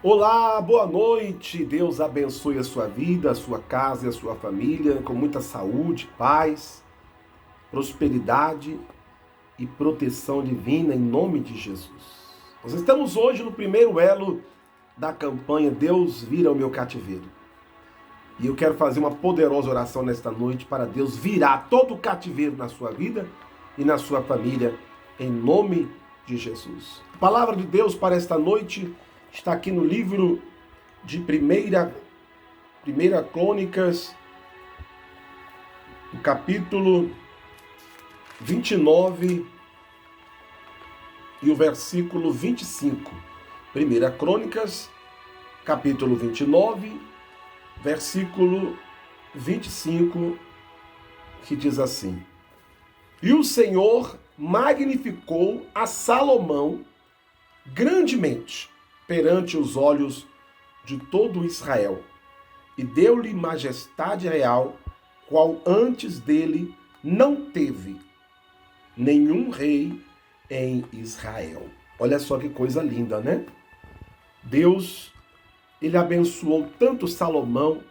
Olá, boa noite. Deus abençoe a sua vida, a sua casa e a sua família com muita saúde, paz, prosperidade e proteção divina em nome de Jesus. Nós estamos hoje no primeiro elo da campanha Deus vira o meu cativeiro. E eu quero fazer uma poderosa oração nesta noite para Deus virar todo o cativeiro na sua vida e na sua família em nome de Jesus. A palavra de Deus para esta noite está aqui no livro de Primeira Crônicas, no capítulo 29 e o versículo 25. Primeira Crônicas, capítulo 29, versículo 25, que diz assim: E o Senhor magnificou a Salomão grandemente perante os olhos de todo Israel, e deu-lhe majestade real, qual antes dele não teve nenhum rei em Israel. Olha só que coisa linda, né? Deus, ele abençoou tanto Salomão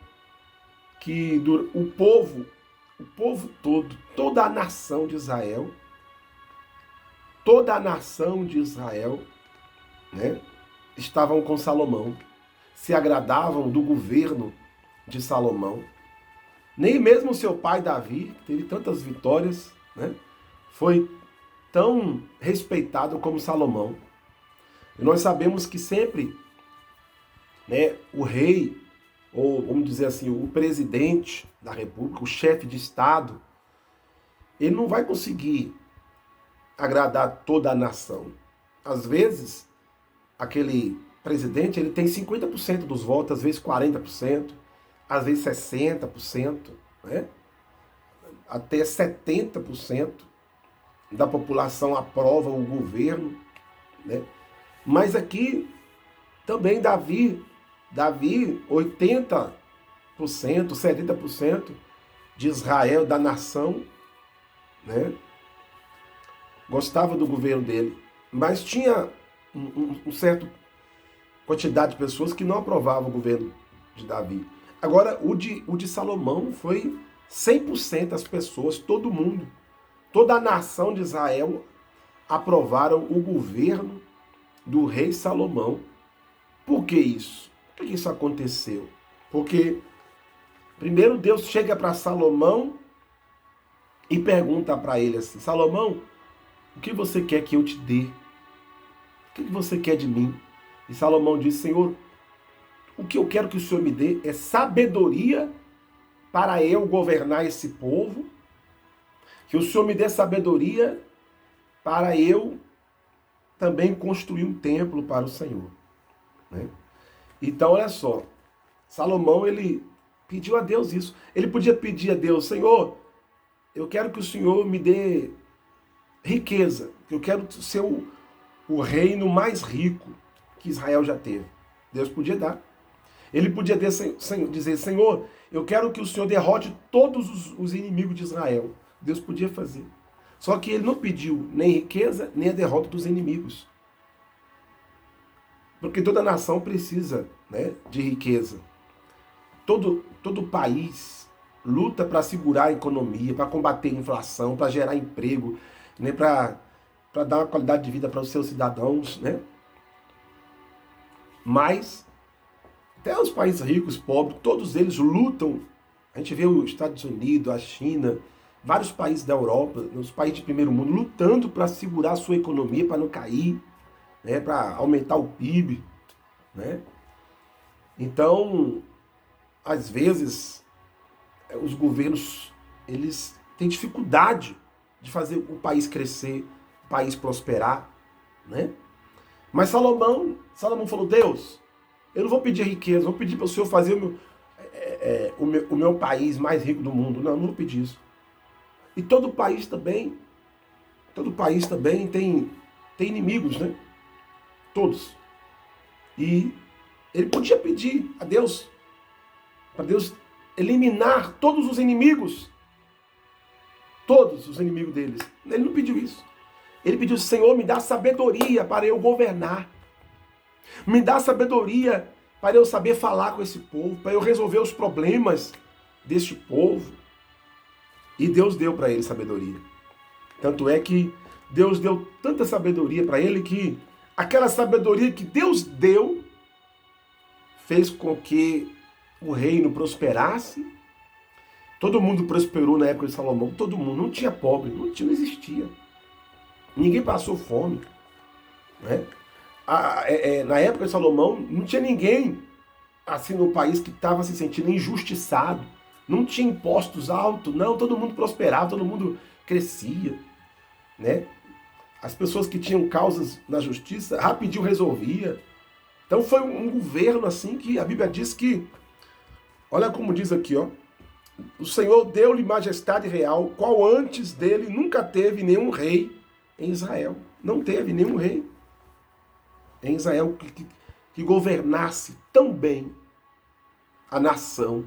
que o povo todo, toda a nação de Israel, né, estavam com Salomão, se agradavam do governo de Salomão. Nem mesmo seu pai Davi, que teve tantas vitórias, né, foi tão respeitado como Salomão. E nós sabemos que sempre, né, o rei, ou vamos dizer assim, o presidente da república, o chefe de estado, ele não vai conseguir agradar toda a nação. Às vezes, aquele presidente, ele tem 50% dos votos, às vezes 40%, às vezes 60%, né? Até 70% da população aprova o governo, né? Mas aqui também Davi 80%, 70% de Israel, da nação, né, gostava do governo dele, mas tinha um certo quantidade de pessoas que não aprovavam o governo de Davi. Agora, o de Salomão foi 100% as pessoas, todo mundo, toda a nação de Israel aprovaram o governo do rei Salomão. Por que isso? Por que isso aconteceu? Porque primeiro Deus chega para Salomão e pergunta para ele assim: Salomão, o que você quer que eu te dê? O que você quer de mim? E Salomão disse: Senhor, o que eu quero que o Senhor me dê é sabedoria para eu governar esse povo, que o Senhor me dê sabedoria para eu também construir um templo para o Senhor, né? Então, olha só, Salomão, ele pediu a Deus isso. Ele podia pedir a Deus: Senhor, eu quero que o Senhor me dê riqueza, que eu quero ser o reino mais rico que Israel já teve. Deus podia dar. Ele podia dizer: Senhor, eu quero que o Senhor derrote todos os inimigos de Israel. Deus podia fazer. Só que ele não pediu nem riqueza, nem a derrota dos inimigos. Porque toda nação precisa, né, de riqueza. Todo país luta para segurar a economia, para combater a inflação, para gerar emprego, né, para dar uma qualidade de vida para os seus cidadãos, né? Mas até os países ricos, pobres, todos eles lutam. A gente vê os Estados Unidos, a China, vários países da Europa, os países de primeiro mundo, lutando para segurar a sua economia, para não cair, né, para aumentar o PIB, né? Então, às vezes, os governos, eles têm dificuldade de fazer o país crescer, o país prosperar, né? Mas Salomão falou: Deus, eu não vou pedir riqueza, vou pedir para o Senhor fazer o meu país mais rico do mundo. Não vou pedir isso. E todo país também tem inimigos, né? Todos. E ele podia pedir a Deus, para Deus eliminar todos os inimigos deles. Ele não pediu isso. Ele pediu: Senhor, me dá sabedoria para eu governar. Me dá sabedoria para eu saber falar com esse povo, para eu resolver os problemas deste povo. E Deus deu para ele sabedoria. Tanto é que Deus deu tanta sabedoria para ele que aquela sabedoria que Deus deu fez com que o reino prosperasse. Todo mundo prosperou na época de Salomão, todo mundo. Não tinha pobre, não existia. Ninguém passou fome. Né? Na época de Salomão, não tinha ninguém assim no país que estava se sentindo injustiçado. Não tinha impostos altos, não. Todo mundo prosperava, todo mundo crescia. Né? As pessoas que tinham causas na justiça, rapidinho resolvia. Então foi um governo assim que a Bíblia diz que, olha como diz aqui, ó. O Senhor deu-lhe majestade real, qual antes dele nunca teve nenhum rei em Israel. Não teve nenhum rei em Israel que governasse tão bem a nação.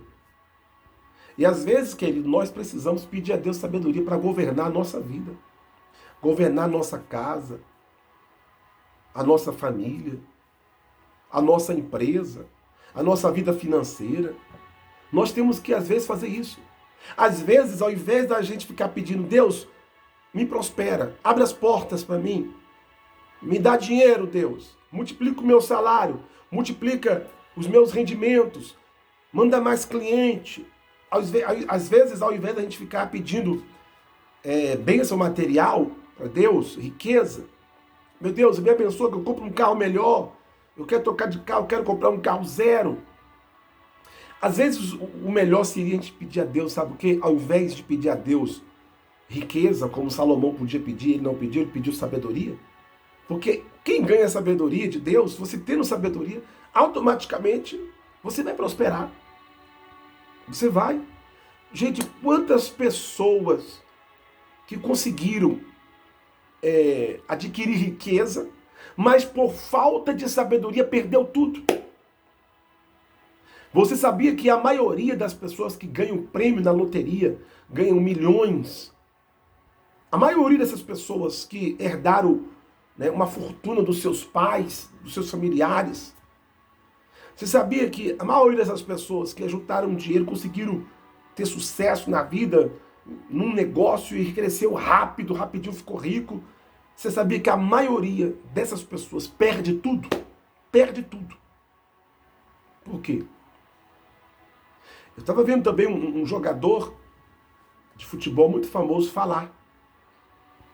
E às vezes, querido, nós precisamos pedir a Deus sabedoria para governar a nossa vida, governar a nossa casa, a nossa família, a nossa empresa, a nossa vida financeira. Nós temos que, às vezes, fazer isso. Às vezes, ao invés da gente ficar pedindo, Deus, me prospera, abre as portas para mim, me dá dinheiro, Deus, multiplica o meu salário, multiplica os meus rendimentos, manda mais cliente. Às vezes, ao invés da gente ficar pedindo bênção material para Deus, riqueza, meu Deus, me abençoa que eu compre um carro melhor, eu quero trocar de carro, eu quero comprar um carro zero. Às vezes o melhor seria a gente pedir a Deus, sabe o quê? Ao invés de pedir a Deus riqueza, como Salomão podia pedir, ele não pediu, ele pediu sabedoria. Porque quem ganha sabedoria de Deus, você tendo sabedoria, automaticamente você vai prosperar. Você vai. Gente, quantas pessoas que conseguiram adquirir riqueza, mas por falta de sabedoria perdeu tudo. Você sabia que a maioria das pessoas que ganham prêmio na loteria ganham milhões? A maioria dessas pessoas que herdaram, né, uma fortuna dos seus pais, dos seus familiares. Você sabia que a maioria dessas pessoas que juntaram dinheiro conseguiram ter sucesso na vida, num negócio e cresceu rápido, rapidinho ficou rico? Você sabia que a maioria dessas pessoas perde tudo? Perde tudo. Por quê? Eu estava vendo também um jogador de futebol muito famoso falar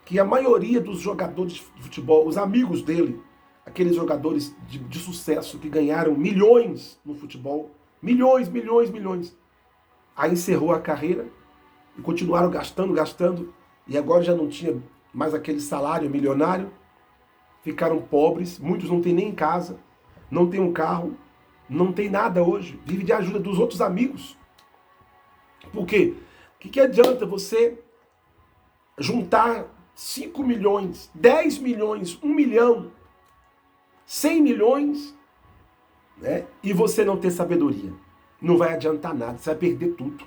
que a maioria dos jogadores de futebol, os amigos dele, aqueles jogadores de sucesso que ganharam milhões no futebol, milhões, aí encerrou a carreira e continuaram gastando, e agora já não tinha mais aquele salário milionário, ficaram pobres, muitos não têm nem casa, não têm um carro, não tem nada hoje, vive de ajuda dos outros amigos. Por quê? O que adianta você juntar 5 milhões, 10 milhões, 1 milhão, 100 milhões, né, e você não ter sabedoria? Não vai adiantar nada, você vai perder tudo.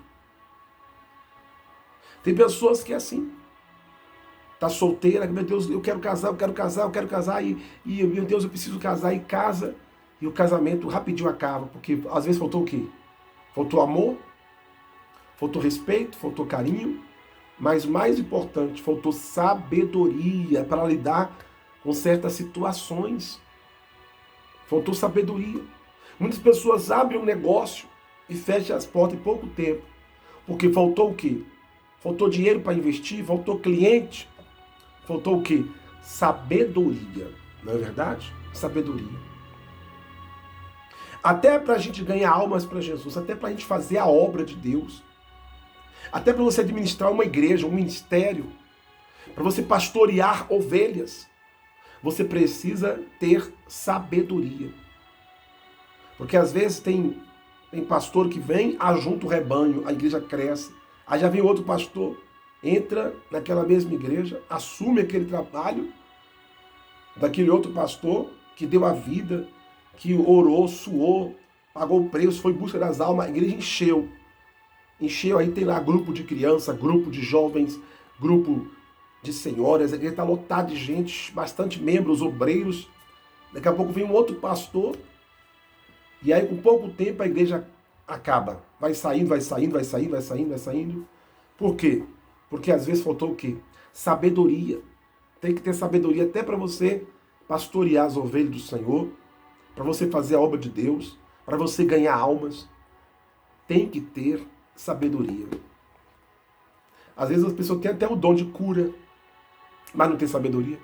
Tem pessoas que é assim. Tá solteira, meu Deus, eu quero casar, e meu Deus, eu preciso casar, e casa. E o casamento rapidinho acaba, porque às vezes faltou o quê? Faltou amor, faltou respeito, faltou carinho, mas mais importante, faltou sabedoria para lidar com certas situações. Faltou sabedoria. Muitas pessoas abrem um negócio e fecham as portas em pouco tempo, porque faltou o quê? Faltou dinheiro para investir, faltou cliente, faltou o quê? Sabedoria, não é verdade? Sabedoria. Até para a gente ganhar almas para Jesus, até para a gente fazer a obra de Deus, até para você administrar uma igreja, um ministério, para você pastorear ovelhas, você precisa ter sabedoria. Porque às vezes tem pastor que vem, ajunta o rebanho, a igreja cresce, aí já vem outro pastor, entra naquela mesma igreja, assume aquele trabalho daquele outro pastor que deu a vida, que orou, suou, pagou o preço, foi em busca das almas, a igreja encheu. Encheu, aí tem lá grupo de criança, grupo de jovens, grupo de senhoras, a igreja está lotada de gente, bastante membros, obreiros, Daqui a pouco vem um outro pastor, e aí com pouco tempo a igreja acaba. Vai saindo, vai saindo, vai saindo, vai saindo, vai saindo. Por quê? Porque às vezes faltou o quê? Sabedoria. Tem que ter sabedoria até para você pastorear as ovelhas do Senhor, para você fazer a obra de Deus, para você ganhar almas. Tem que ter sabedoria. Às vezes as pessoas têm até o dom de cura, mas não tem sabedoria.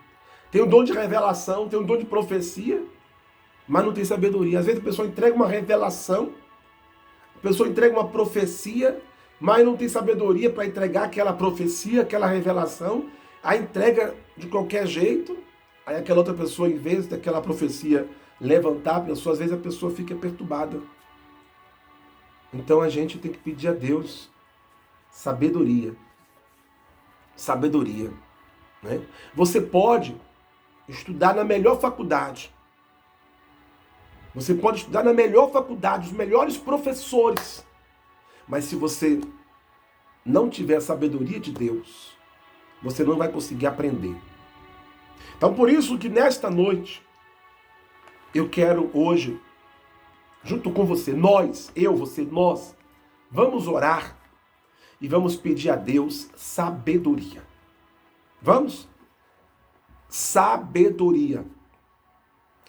Tem o dom de revelação, tem o dom de profecia, mas não tem sabedoria. Às vezes a pessoa entrega uma revelação, a pessoa entrega uma profecia, mas não tem sabedoria para entregar aquela profecia, aquela revelação. A entrega de qualquer jeito, aí aquela outra pessoa, em vez daquela profecia levantar a pessoa, às vezes a pessoa fica perturbada. Então a gente tem que pedir a Deus sabedoria. Sabedoria. Né? Você pode estudar na melhor faculdade. Você pode estudar na melhor faculdade, os melhores professores. Mas se você não tiver a sabedoria de Deus, você não vai conseguir aprender. Então por isso que nesta noite, eu quero hoje, junto com você, nós, eu, você, nós, vamos orar e vamos pedir a Deus sabedoria. Vamos? Sabedoria.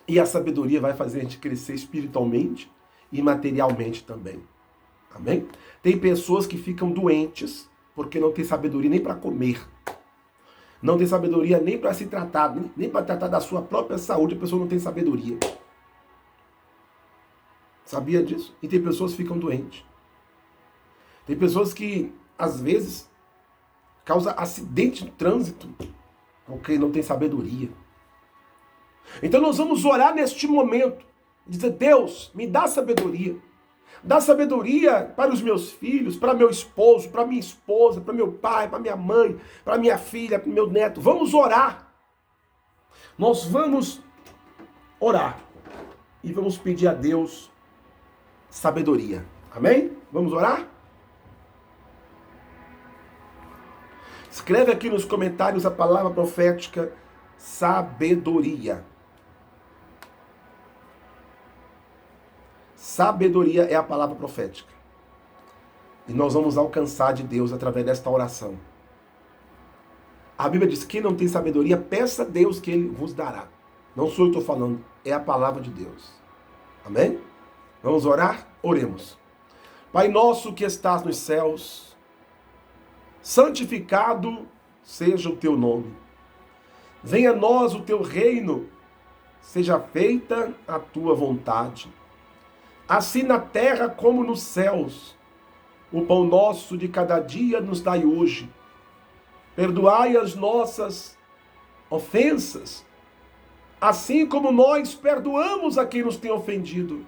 E a sabedoria vai fazer a gente crescer espiritualmente e materialmente também. Amém? Tem pessoas que ficam doentes porque não tem sabedoria nem para comer. Não tem sabedoria nem para se tratar, nem para tratar da sua própria saúde, a pessoa não tem sabedoria. Sabia disso? E tem pessoas que ficam doentes. Tem pessoas que, às vezes, causam acidente de trânsito porque não tem sabedoria. Então nós vamos orar neste momento, dizer: Deus, me dá sabedoria. Dá sabedoria para os meus filhos, para meu esposo, para minha esposa, para meu pai, para minha mãe, para minha filha, para meu neto. Vamos orar. Nós vamos orar e vamos pedir a Deus sabedoria. Amém? Vamos orar? Escreve aqui nos comentários a palavra profética sabedoria. Sabedoria é a palavra profética. E nós vamos alcançar de Deus através desta oração. A Bíblia diz que quem não tem sabedoria, peça a Deus que Ele vos dará. Não sou eu que estou falando, é a palavra de Deus. Amém? Vamos orar? Oremos. Pai nosso que estás nos céus, santificado seja o teu nome. Venha a nós o teu reino, seja feita a tua vontade. Assim na terra como nos céus. O pão nosso de cada dia nos dai hoje. Perdoai as nossas ofensas, assim como nós perdoamos a quem nos tem ofendido.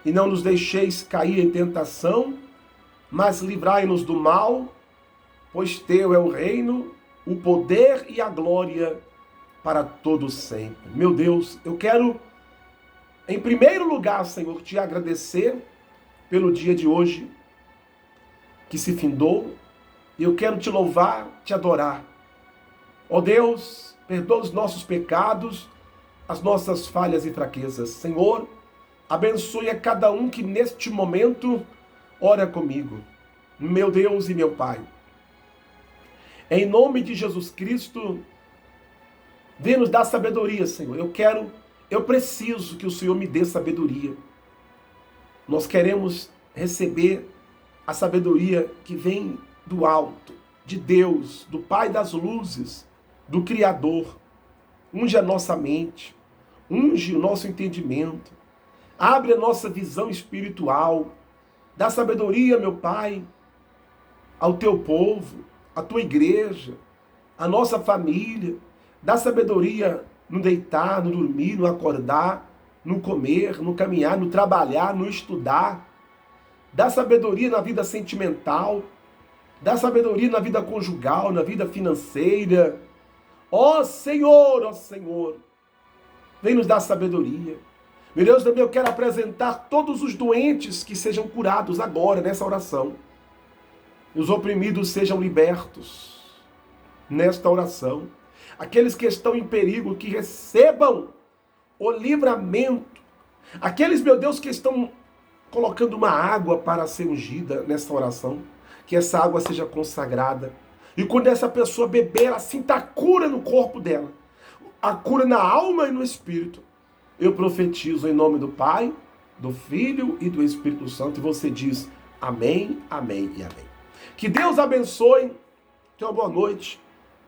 E não nos deixeis cair em tentação, mas livrai-nos do mal, pois teu é o reino, o poder e a glória para todos sempre. Meu Deus, eu quero, em primeiro lugar, Senhor, te agradecer pelo dia de hoje que se findou. E eu quero te louvar, te adorar. Ó Deus, perdoa os nossos pecados, as nossas falhas e fraquezas. Senhor, abençoe a cada um que neste momento ora comigo. Meu Deus e meu Pai. Em nome de Jesus Cristo, vem nos dar sabedoria, Senhor. Eu preciso que o Senhor me dê sabedoria. Nós queremos receber a sabedoria que vem do alto, de Deus, do Pai das luzes, do Criador. Unge a nossa mente, unge o nosso entendimento, abre a nossa visão espiritual, dá sabedoria, meu Pai, ao teu povo, à tua igreja, à nossa família. Dá sabedoria no deitar, no dormir, no acordar, no comer, no caminhar, no trabalhar, no estudar. Dá sabedoria na vida sentimental. Dá sabedoria na vida conjugal, na vida financeira. Ó Senhor, vem nos dar sabedoria. Meu Deus, também eu quero apresentar todos os doentes que sejam curados agora, nessa oração. E os oprimidos sejam libertos nesta oração. Aqueles que estão em perigo, que recebam o livramento. Aqueles, meu Deus, que estão colocando uma água para ser ungida nessa oração, que essa água seja consagrada. E quando essa pessoa beber, ela sinta a cura no corpo dela, a cura na alma e no espírito. Eu profetizo em nome do Pai, do Filho e do Espírito Santo. E você diz amém, amém e amém. Que Deus abençoe. Tenha uma boa noite.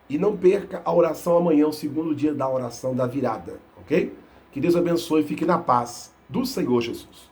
E não perca a oração amanhã, o segundo dia da oração da virada. Ok? Que Deus abençoe e fique na paz do Senhor Jesus.